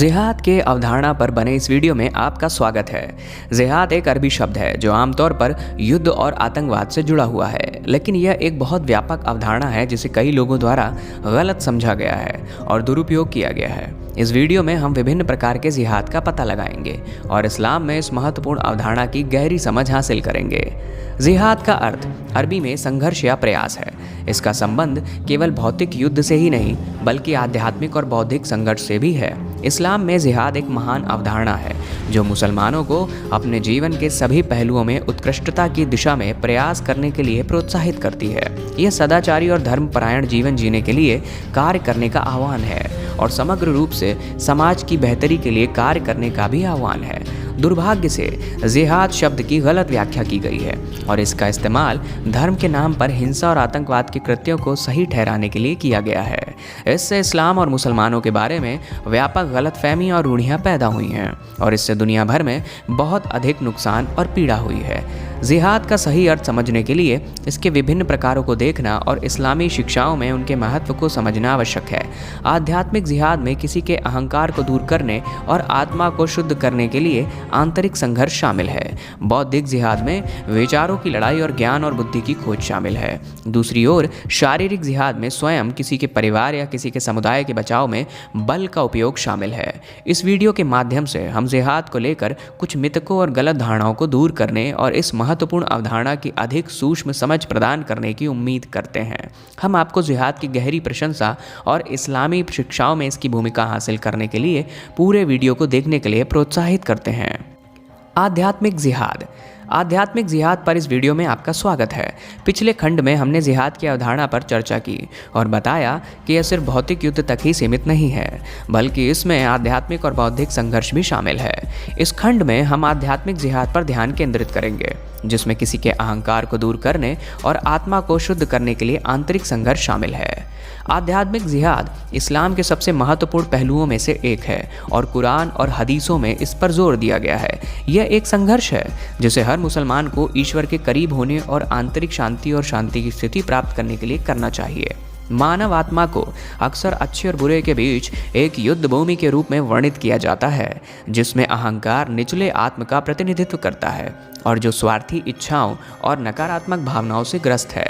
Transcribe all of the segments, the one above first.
जिहाद के अवधारणा पर बने इस वीडियो में आपका स्वागत है। जिहाद एक अरबी शब्द है जो आमतौर पर युद्ध और आतंकवाद से जुड़ा हुआ है, लेकिन यह एक बहुत व्यापक अवधारणा है जिसे कई लोगों द्वारा गलत समझा गया है और दुरुपयोग किया गया है। इस वीडियो में हम विभिन्न प्रकार के जिहाद का पता लगाएंगे और इस्लाम में इस महत्वपूर्ण अवधारणा की गहरी समझ हासिल करेंगे। जिहाद का अर्थ अरबी में संघर्ष या प्रयास है। इसका संबंध केवल भौतिक युद्ध से ही नहीं बल्कि आध्यात्मिक और बौद्धिक संघर्ष से भी है। इस्लाम में जिहाद एक महान अवधारणा है जो मुसलमानों को अपने जीवन के सभी पहलुओं में उत्कृष्टता की दिशा में प्रयास करने के लिए प्रोत्साहित करती है। यह सदाचारी और धर्मपरायण जीवन जीने के लिए कार्य करने का आह्वान है और समग्र रूप से समाज की बेहतरी के लिए कार्य करने का भी आह्वान है। दुर्भाग्य से जिहाद शब्द की गलत व्याख्या की गई है और इसका इस्तेमाल धर्म के नाम पर हिंसा और आतंकवाद के कृत्यों को सही ठहराने के लिए किया गया है। इससे इस्लाम और मुसलमानों के बारे में व्यापक गलतफहमी और रूढ़ियां पैदा हुई हैं और इससे दुनिया भर में बहुत अधिक नुकसान और पीड़ा हुई है। जिहाद का सही अर्थ समझने के लिए इसके विभिन्न प्रकारों को देखना और इस्लामी शिक्षाओं में उनके महत्व को समझना आवश्यक है। आध्यात्मिक जिहाद में किसी के अहंकार को दूर करने और आत्मा को शुद्ध करने के लिए आंतरिक संघर्ष शामिल है। बौद्धिक जिहाद में विचारों की लड़ाई और ज्ञान और बुद्धि की खोज शामिल है। दूसरी ओर शारीरिक जिहाद में स्वयं, किसी के परिवार या किसी के समुदाय के बचाव में बल का उपयोग शामिल है। इस वीडियो के माध्यम से हम जिहाद को लेकर कुछ मिथकों और गलत धारणाओं को दूर करने और इस महत्वपूर्ण अवधारणा की अधिक सूक्ष्म समझ प्रदान करने की उम्मीद करते हैं। हम आपको जिहाद की गहरी प्रशंसा और इस्लामी शिक्षाओं में इसकी भूमिका हासिल करने के लिए पूरे वीडियो को देखने के लिए प्रोत्साहित करते हैं। आध्यात्मिक जिहाद। आध्यात्मिक जिहाद पर इस वीडियो में आपका स्वागत है। पिछले खंड में हमने जिहाद की अवधारणा पर चर्चा की और बताया कि यह सिर्फ भौतिक युद्ध तक ही सीमित नहीं है बल्कि इसमें आध्यात्मिक और बौद्धिक संघर्ष भी शामिल है। इस खंड में हम आध्यात्मिक जिहाद पर ध्यान केंद्रित करेंगे जिसमें किसी के अहंकार को दूर करने और आत्मा को शुद्ध करने के लिए आंतरिक संघर्ष शामिल है। आध्यात्मिक जिहाद इस्लाम के सबसे महत्वपूर्ण पहलुओं में से एक है और कुरान और हदीसों में इस पर जोर दिया गया है। यह एक संघर्ष है जिसे हर मुसलमान को ईश्वर के करीब होने और आंतरिक शांति और शांति की स्थिति प्राप्त करने के लिए करना चाहिए। मानव आत्मा को अक्सर अच्छे और बुरे के बीच एक युद्ध भूमि के रूप में वर्णित किया जाता है जिसमें अहंकार निचले आत्म का प्रतिनिधित्व करता है और जो स्वार्थी इच्छाओं और नकारात्मक भावनाओं से ग्रस्त है।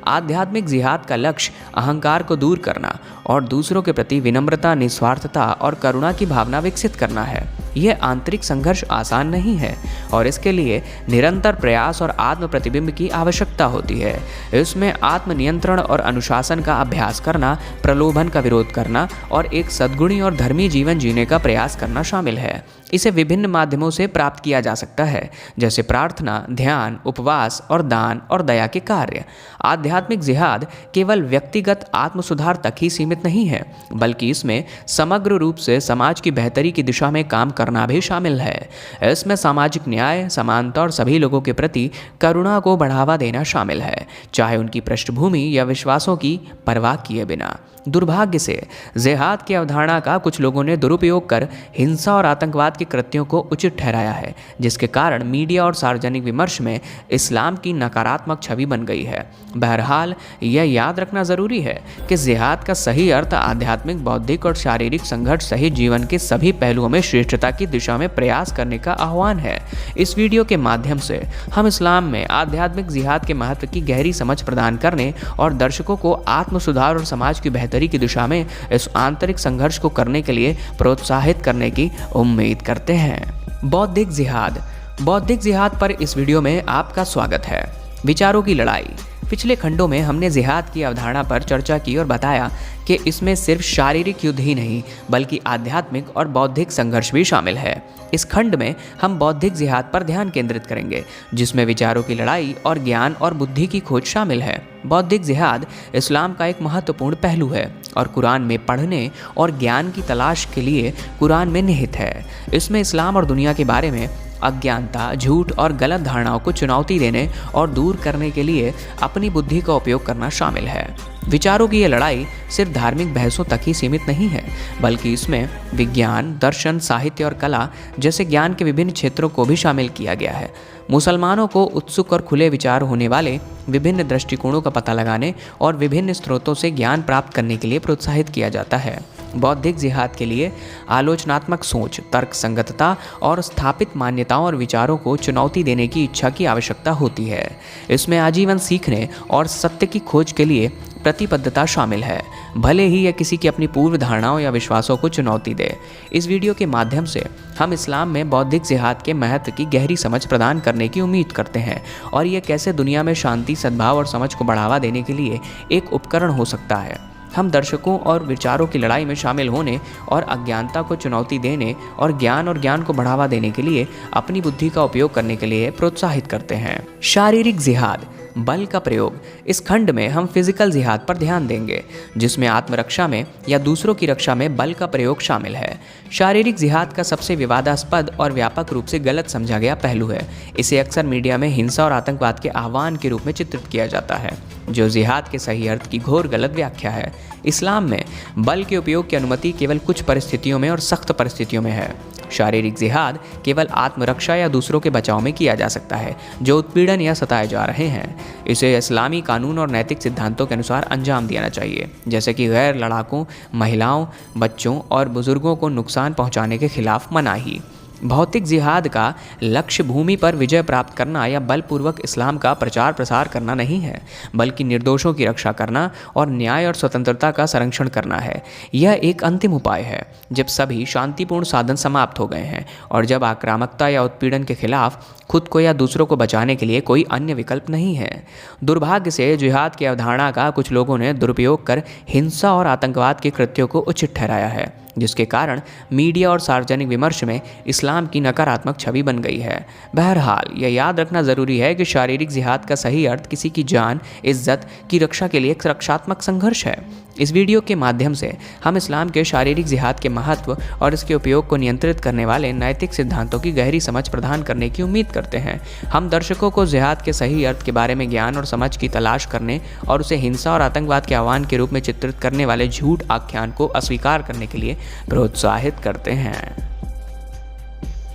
आध्यात्मिक जिहाद का लक्ष्य अहंकार को दूर करना और दूसरों के प्रति विनम्रता, निस्वार्थता और करुणा की भावना विकसित करना है। यह आंतरिक संघर्ष आसान नहीं है और इसके लिए निरंतर प्रयास और आत्म प्रतिबिंब की आवश्यकता होती है। इसमें आत्मनियंत्रण और अनुशासन का अभ्यास करना, प्रलोभन का विरोध करना और एक सद्गुणी और धर्मी जीवन जीने का प्रयास करना शामिल है। इसे विभिन्न माध्यमों से प्राप्त किया जा सकता है जैसे प्रार्थना, ध्यान, उपवास और दान और दया के कार्य। आध्यात्मिक जिहाद केवल व्यक्तिगत आत्मसुधार तक ही सीमित नहीं है बल्कि इसमें समग्र रूप से समाज की बेहतरी की दिशा में काम करना भी शामिल है। इसमें सामाजिक न्याय, समानता और सभी लोगों के प्रति करुणा को बढ़ावा देना शामिल है, चाहे उनकी पृष्ठभूमि या विश्वासों की परवाह किए बिना। दुर्भाग्य से जिहाद की अवधारणा का कुछ लोगों ने दुरुपयोग कर हिंसा और आतंकवाद के कृत्यों को उचित ठहराया है जिसके कारण मीडिया और सार्वजनिक विमर्श में इस्लाम की नकारात्मक छवि बन गई है। बहरहाल, यह याद रखना जरूरी है कि जिहाद का सही अर्थ आध्यात्मिक, बौद्धिक और शारीरिक संघर्ष सहित जीवन के सभी पहलुओं में श्रेष्ठता की दिशा में प्रयास करने का आह्वान है। इस वीडियो के माध्यम से हम इस्लाम में आध्यात्मिक जिहाद के महत्व की गहरी समझ प्रदान करने और दर्शकों को आत्म सुधार और समाज की बेहतरी की दिशा में इस आंतरिक संघर्ष को करने के लिए प्रोत्साहित करने की उम्मीद करते हैं। बौद्धिक जिहाद। बौद्धिक जिहाद पर इस वीडियो में आपका स्वागत है। विचारों की लड़ाई। पिछले खंडों में हमने जिहाद की अवधारणा पर चर्चा की और बताया कि इसमें सिर्फ शारीरिक युद्ध ही नहीं बल्कि आध्यात्मिक और बौद्धिक संघर्ष भी शामिल है। इस खंड में हम बौद्धिक जिहाद पर ध्यान केंद्रित करेंगे जिसमें विचारों की लड़ाई और ज्ञान और बुद्धि की खोज शामिल है। बौद्धिक जिहाद इस्लाम का एक महत्वपूर्ण पहलू है और कुरान में पढ़ने और ज्ञान की तलाश के लिए कुरान में निहित है। इसमें इस्लाम और दुनिया के बारे में अज्ञानता, झूठ और गलत धारणाओं को चुनौती देने और दूर करने के लिए अपनी बुद्धि का उपयोग करना शामिल है। विचारों की यह लड़ाई सिर्फ धार्मिक बहसों तक ही सीमित नहीं है बल्कि इसमें विज्ञान, दर्शन, साहित्य और कला जैसे ज्ञान के विभिन्न क्षेत्रों को भी शामिल किया गया है। मुसलमानों को उत्सुक और खुले विचार होने वाले विभिन्न दृष्टिकोणों का पता लगाने और विभिन्न स्रोतों से ज्ञान प्राप्त करने के लिए प्रोत्साहित किया जाता है। बौद्धिक जिहाद के लिए आलोचनात्मक सोच, तर्क संगतता और स्थापित मान्यताओं और विचारों को चुनौती देने की इच्छा की आवश्यकता होती है। इसमें आजीवन सीखने और सत्य की खोज के लिए प्रतिबद्धता शामिल है, भले ही यह किसी की अपनी पूर्व धारणाओं या विश्वासों को चुनौती दे। इस वीडियो के माध्यम से हम इस्लाम में बौद्धिक जिहाद के महत्व की गहरी समझ प्रदान करने की उम्मीद करते हैं और यह कैसे दुनिया में शांति, सद्भाव और समझ को बढ़ावा देने के लिए एक उपकरण हो सकता है। हम दर्शकों और विचारों की लड़ाई में शामिल होने और अज्ञानता को चुनौती देने और ज्ञान को बढ़ावा देने के लिए अपनी बुद्धि का उपयोग करने के लिए प्रोत्साहित करते हैं। शारीरिक जिहाद, बल का प्रयोग। इस खंड में हम फिजिकल जिहाद पर ध्यान देंगे, जिसमें आत्मरक्षा में या दूसरों की रक्षा में बल का प्रयोग शामिल है। शारीरिक जिहाद का सबसे विवादास्पद और व्यापक रूप से गलत समझा गया पहलू है। इसे अक्सर मीडिया में हिंसा और आतंकवाद के आह्वान के रूप में चित्रित किया जाता है, जो जिहाद के सही अर्थ की घोर गलत व्याख्या है। इस्लाम में बल के उपयोग की अनुमति केवल कुछ परिस्थितियों में और सख्त परिस्थितियों में है। शारीरिक जिहाद केवल आत्मरक्षा या दूसरों के बचाव में किया जा सकता है जो उत्पीड़न या सताए जा रहे हैं। इसे इस्लामी कानून और नैतिक सिद्धांतों के अनुसार अंजाम देना चाहिए, जैसे कि गैर लड़ाकों, महिलाओं, बच्चों और बुजुर्गों को नुकसान पहुंचाने के खिलाफ मनाही। भौतिक जिहाद का लक्ष्य भूमि पर विजय प्राप्त करना या बलपूर्वक इस्लाम का प्रचार प्रसार करना नहीं है, बल्कि निर्दोषों की रक्षा करना और न्याय और स्वतंत्रता का संरक्षण करना है। यह एक अंतिम उपाय है जब सभी शांतिपूर्ण साधन समाप्त हो गए हैं और जब आक्रामकता या उत्पीड़न के खिलाफ खुद को या दूसरों को बचाने के लिए कोई अन्य विकल्प नहीं है। दुर्भाग्य से जिहाद की अवधारणा का कुछ लोगों ने दुरुपयोग कर हिंसा और आतंकवाद के कृत्यों को उचित ठहराया है, जिसके कारण मीडिया और सार्वजनिक विमर्श में इस्लाम की नकारात्मक छवि बन गई है। बहरहाल, यह याद रखना ज़रूरी है कि शारीरिक जिहाद का सही अर्थ किसी की जान, इज्जत की रक्षा के लिए एक रक्षात्मक संघर्ष है। इस वीडियो के माध्यम से हम इस्लाम के शारीरिक जिहाद के महत्व और इसके उपयोग को नियंत्रित करने वाले नैतिक सिद्धांतों की गहरी समझ प्रदान करने की उम्मीद करते हैं। हम दर्शकों को जिहाद के सही अर्थ के बारे में ज्ञान और समझ की तलाश करने और उसे हिंसा और आतंकवाद के आह्वान के रूप में चित्रित करने वाले झूठ आख्यान को अस्वीकार करने के लिए प्रोत्साहित करते हैं।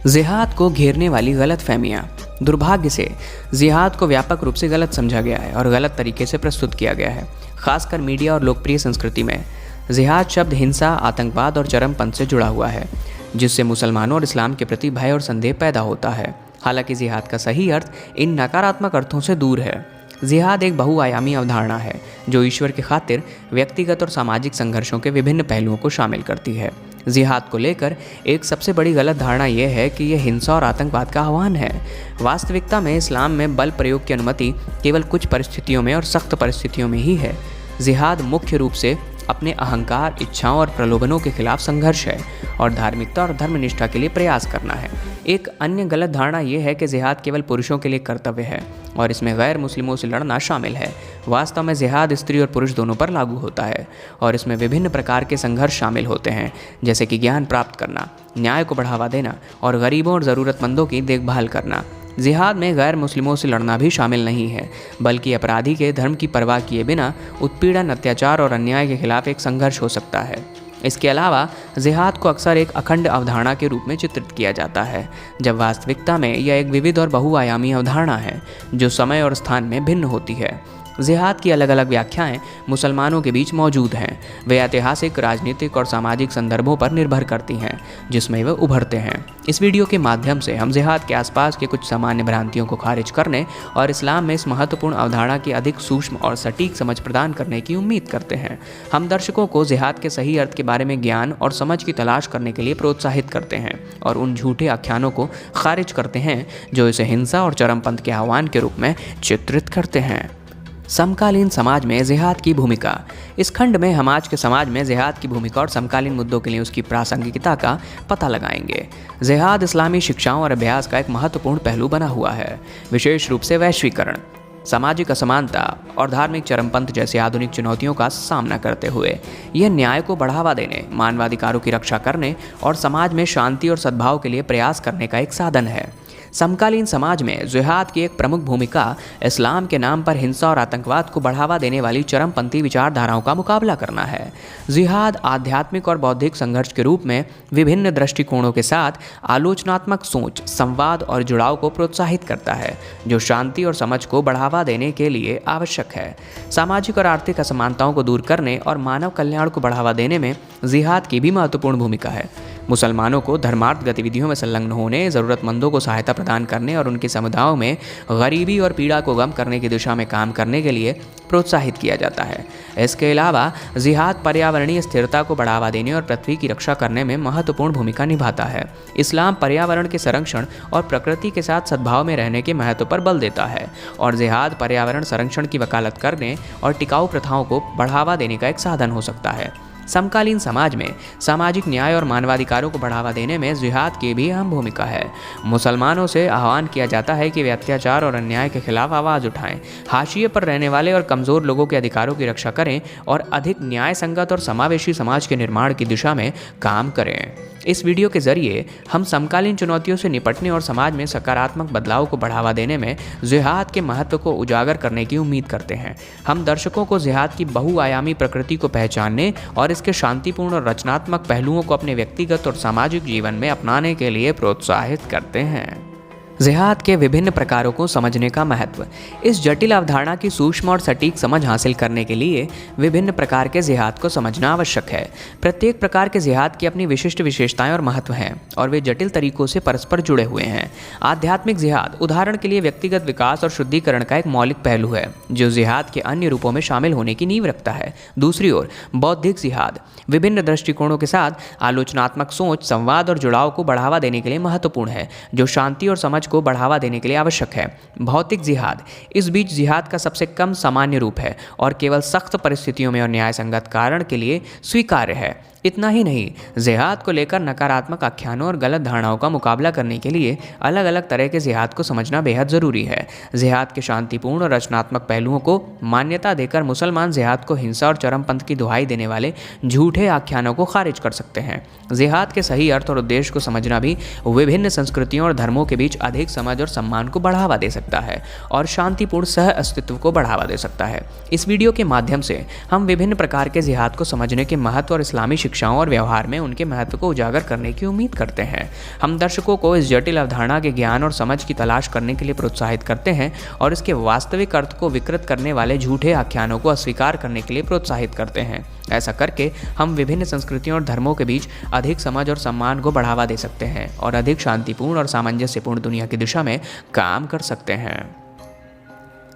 जिहाद को घेरने वाली गलत फहमियाँ। दुर्भाग्य से जिहाद को व्यापक रूप से गलत समझा गया है और गलत तरीके से प्रस्तुत किया गया है। खासकर मीडिया और लोकप्रिय संस्कृति में जिहाद शब्द हिंसा, आतंकवाद और चरमपंथ से जुड़ा हुआ है, जिससे मुसलमानों और इस्लाम के प्रति भय और संदेह पैदा होता है। हालांकि जिहाद का सही अर्थ इन नकारात्मक अर्थों से दूर है। जिहाद एक बहुआयामी अवधारणा है जो ईश्वर की खातिर व्यक्तिगत और सामाजिक संघर्षों के विभिन्न पहलुओं को शामिल करती है। जिहाद को लेकर एक सबसे बड़ी गलत धारणा यह है कि यह हिंसा और आतंकवाद का आह्वान है। वास्तविकता में इस्लाम में बल प्रयोग की अनुमति केवल कुछ परिस्थितियों में और सख्त परिस्थितियों में ही है। जिहाद मुख्य रूप से अपने अहंकार, इच्छाओं और प्रलोभनों के खिलाफ संघर्ष है और धार्मिकता और धर्मनिष्ठा के लिए प्रयास करना है। एक अन्य गलत धारणा यह है कि जिहाद केवल पुरुषों के लिए कर्तव्य है और इसमें गैर मुस्लिमों से लड़ना शामिल है। वास्तव में जिहाद स्त्री और पुरुष दोनों पर लागू होता है और इसमें विभिन्न प्रकार के संघर्ष शामिल होते हैं, जैसे कि ज्ञान प्राप्त करना, न्याय को बढ़ावा देना और गरीबों और ज़रूरतमंदों की देखभाल करना। जिहाद में गैर मुस्लिमों से लड़ना भी शामिल नहीं है, बल्कि अपराधी के धर्म की परवाह किए बिना उत्पीड़न, अत्याचार और अन्याय के खिलाफ एक संघर्ष हो सकता है। इसके अलावा जिहाद को अक्सर एक अखंड अवधारणा के रूप में चित्रित किया जाता है, जब वास्तविकता में यह एक विविध और बहुआयामी अवधारणा है जो समय और स्थान में भिन्न होती है। जिहाद की अलग अलग व्याख्याएं मुसलमानों के बीच मौजूद हैं। वे ऐतिहासिक, राजनीतिक और सामाजिक संदर्भों पर निर्भर करती हैं जिसमें वे उभरते हैं। इस वीडियो के माध्यम से हम जिहाद के आसपास के कुछ सामान्य भ्रांतियों को खारिज करने और इस्लाम में इस महत्वपूर्ण अवधारणा की अधिक सूक्ष्म और सटीक समझ प्रदान करने की उम्मीद करते हैं। हम दर्शकों को जिहाद के सही अर्थ के बारे में ज्ञान और समझ की तलाश करने के लिए प्रोत्साहित करते हैं और उन झूठे आख्यानों को खारिज करते हैं जो इसे हिंसा और चरमपंथ के आह्वान के रूप में चित्रित करते हैं। समकालीन समाज में जिहाद की भूमिका। इस खंड में हम आज के समाज में जिहाद की भूमिका और समकालीन मुद्दों के लिए उसकी प्रासंगिकता का पता लगाएंगे। जिहाद इस्लामी शिक्षाओं और अभ्यास का एक महत्वपूर्ण पहलू बना हुआ है, विशेष रूप से वैश्वीकरण, सामाजिक असमानता और धार्मिक चरमपंथ जैसी आधुनिक चुनौतियों का सामना करते हुए यह न्याय को बढ़ावा देने, मानवाधिकारों की रक्षा करने और समाज में शांति और सद्भाव के लिए प्रयास करने का एक साधन है। समकालीन समाज में जिहाद की एक प्रमुख भूमिका इस्लाम के नाम पर हिंसा और आतंकवाद को बढ़ावा देने वाली चरमपंथी विचारधाराओं का मुकाबला करना है। जिहाद आध्यात्मिक और बौद्धिक संघर्ष के रूप में विभिन्न दृष्टिकोणों के साथ आलोचनात्मक सोच, संवाद और जुड़ाव को प्रोत्साहित करता है, जो शांति और समझ को बढ़ावा देने के लिए आवश्यक है। सामाजिक और आर्थिक असमानताओं को दूर करने और मानव कल्याण को बढ़ावा देने में जिहाद की भी महत्वपूर्ण भूमिका है। मुसलमानों को धर्मार्थ गतिविधियों में संलग्न होने, ज़रूरतमंदों को सहायता प्रदान करने और उनके समुदायों में गरीबी और पीड़ा को कम करने की दिशा में काम करने के लिए प्रोत्साहित किया जाता है। इसके अलावा जिहाद पर्यावरणीय स्थिरता को बढ़ावा देने और पृथ्वी की रक्षा करने में महत्वपूर्ण भूमिका निभाता है। इस्लाम पर्यावरण के संरक्षण और प्रकृति के साथ सद्भाव में रहने के महत्व पर बल देता है, और जिहाद पर्यावरण संरक्षण की वकालत करने और टिकाऊ प्रथाओं को बढ़ावा देने का एक साधन हो सकता है। समकालीन समाज में सामाजिक न्याय और मानवाधिकारों को बढ़ावा देने में जिहाद की भी अहम भूमिका है। मुसलमानों से आह्वान किया जाता है कि वे अत्याचार और अन्याय के खिलाफ आवाज़ उठाएं, हाशिए पर रहने वाले और कमज़ोर लोगों के अधिकारों की रक्षा करें और अधिक न्याय संगत और समावेशी समाज के निर्माण की दिशा में काम करें। इस वीडियो के जरिए हम समकालीन चुनौतियों से निपटने और समाज में सकारात्मक बदलाव को बढ़ावा देने में जिहाद के महत्व को उजागर करने की उम्मीद करते हैं। हम दर्शकों को जिहाद की बहुआयामी प्रकृति को पहचानने और इसके शांतिपूर्ण और रचनात्मक पहलुओं को अपने व्यक्तिगत और सामाजिक जीवन में अपनाने के लिए प्रोत्साहित करते हैं। जिहाद के विभिन्न प्रकारों को समझने का महत्व। इस जटिल अवधारणा की सूक्ष्म और सटीक समझ हासिल करने के लिए विभिन्न प्रकार के जिहाद को समझना आवश्यक है। प्रत्येक प्रकार के जिहाद की अपनी विशिष्ट विशेषताएं और महत्व हैं, और वे जटिल तरीकों से परस्पर जुड़े हुए हैं। आध्यात्मिक जिहाद उदाहरण के लिए व्यक्तिगत विकास और शुद्धिकरण का एक मौलिक पहलू है, जो जिहाद के अन्य रूपों में शामिल होने की नींव रखता है। दूसरी ओर बौद्धिक जिहाद विभिन्न दृष्टिकोणों के साथ आलोचनात्मक सोच, संवाद और जुड़ाव को बढ़ावा देने के लिए महत्वपूर्ण है, जो शांति और समझ को बढ़ावा देने के लिए आवश्यक है। भौतिक जिहाद इस बीच जिहाद का सबसे कम सामान्य रूप है और केवल सख्त परिस्थितियों में और न्याय संगत कारण के लिए स्वीकार्य है। इतना ही नहीं, जिहाद को लेकर नकारात्मक आख्यानों और गलत धारणाओं का मुकाबला करने के लिए अलग अलग तरह के जिहाद को समझना बेहद ज़रूरी है। जिहाद के शांतिपूर्ण और रचनात्मक पहलुओं को मान्यता देकर मुसलमान जिहाद को हिंसा और चरमपंथ की दुहाई देने वाले झूठे आख्यानों को खारिज कर सकते हैं। जिहाद के सही अर्थ और उद्देश्य को समझना भी विभिन्न संस्कृतियों और धर्मों के बीच अधिक समझ और सम्मान को बढ़ावा दे सकता है और शांतिपूर्ण सह अस्तित्व को बढ़ावा दे सकता है। इस वीडियो के माध्यम से हम विभिन्न प्रकार के जिहाद को समझने के महत्व और इस्लामी शिक्षाओं और व्यवहार में उनके महत्व को उजागर करने की उम्मीद करते हैं। हम दर्शकों को इस जटिल अवधारणा के ज्ञान और समझ की तलाश करने के लिए प्रोत्साहित करते हैं और इसके वास्तविक अर्थ को विकृत करने वाले झूठे आख्यानों को अस्वीकार करने के लिए प्रोत्साहित करते हैं। ऐसा करके हम विभिन्न संस्कृतियों और धर्मों के बीच अधिक समझ और सम्मान को बढ़ावा दे सकते हैं और अधिक शांतिपूर्ण और सामंजस्यपूर्ण दुनिया की दिशा में काम कर सकते हैं।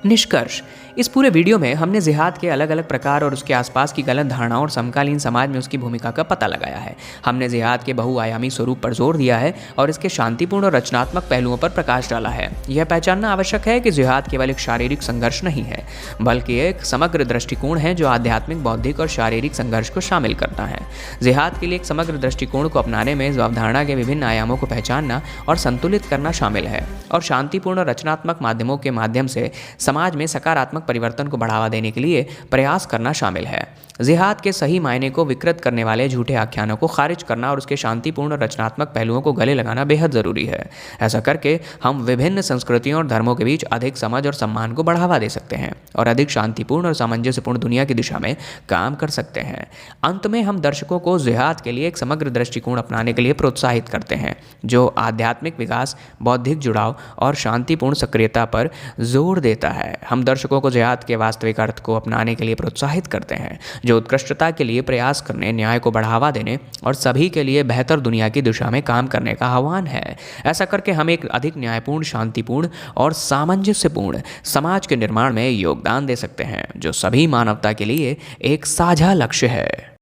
निष्कर्ष। इस पूरे वीडियो में हमने जिहाद के अलग अलग प्रकार और उसके आसपास की गलत धारणाओं और समकालीन समाज में उसकी भूमिका का पता लगाया है। हमने जिहाद के बहुआयामी स्वरूप पर जोर दिया है और इसके शांतिपूर्ण और रचनात्मक पहलुओं पर प्रकाश डाला है। यह पहचानना आवश्यक है कि जिहाद केवल एक शारीरिक संघर्ष नहीं है, बल्कि एक समग्र दृष्टिकोण है जो आध्यात्मिक, बौद्धिक और शारीरिक संघर्ष को शामिल करता है। जिहाद के लिए एक समग्र दृष्टिकोण को अपनाने में इस अवधारणा के विभिन्न आयामों को पहचानना और संतुलित करना शामिल है, और शांतिपूर्ण और रचनात्मक माध्यमों के माध्यम से समाज में सकारात्मक परिवर्तन को बढ़ावा देने के लिए प्रयास करना शामिल है। जिहाद के सही मायने को विकृत करने वाले झूठे आख्यानों को खारिज करना और उसके शांतिपूर्ण और रचनात्मक पहलुओं को गले लगाना बेहद ज़रूरी है। ऐसा करके हम विभिन्न संस्कृतियों और धर्मों के बीच अधिक समझ और सम्मान को बढ़ावा दे सकते हैं और अधिक शांतिपूर्ण और सामंजस्यपूर्ण दुनिया की दिशा में काम कर सकते हैं। अंत में हम दर्शकों को जिहाद के लिए एक समग्र दृष्टिकोण अपनाने के लिए प्रोत्साहित करते हैं, जो आध्यात्मिक विकास, बौद्धिक जुड़ाव और शांतिपूर्ण सक्रियता पर जोर देता है। हम दर्शकों को जिहाद के वास्तविक अर्थ को अपनाने के लिए प्रोत्साहित करते हैं, जो उत्कृष्टता के लिए प्रयास करने, न्याय को बढ़ावा देने और सभी के लिए बेहतर दुनिया की दिशा में काम करने का आह्वान है। ऐसा करके हम एक अधिक न्यायपूर्ण, शांतिपूर्ण और सामंजस्यपूर्ण समाज के निर्माण में योगदान दे सकते हैं, जो सभी मानवता के लिए एक साझा लक्ष्य है।